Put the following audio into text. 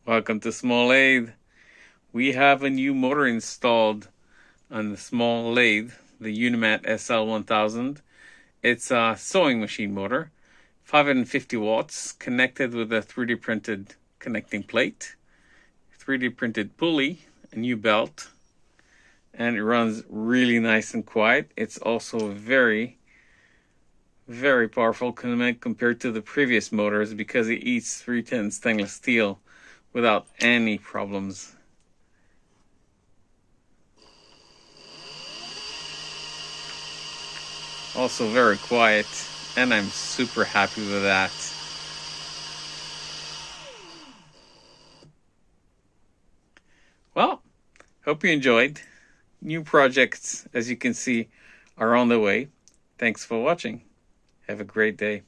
Welcome to Small Lathe. We have a new motor installed on the small lathe, the Unimat SL1000. It's a sewing machine motor, 550 watts, connected with a 3D printed connecting plate, 3D printed pulley, a new belt, and it runs really nice and quiet. It's also very powerful compared to the previous motors because it eats 310 stainless steel without any problems. Also very quiet, and I'm super happy with that. Well, hope you enjoyed. New projects, as you can see, are on the way. Thanks for watching. Have a great day.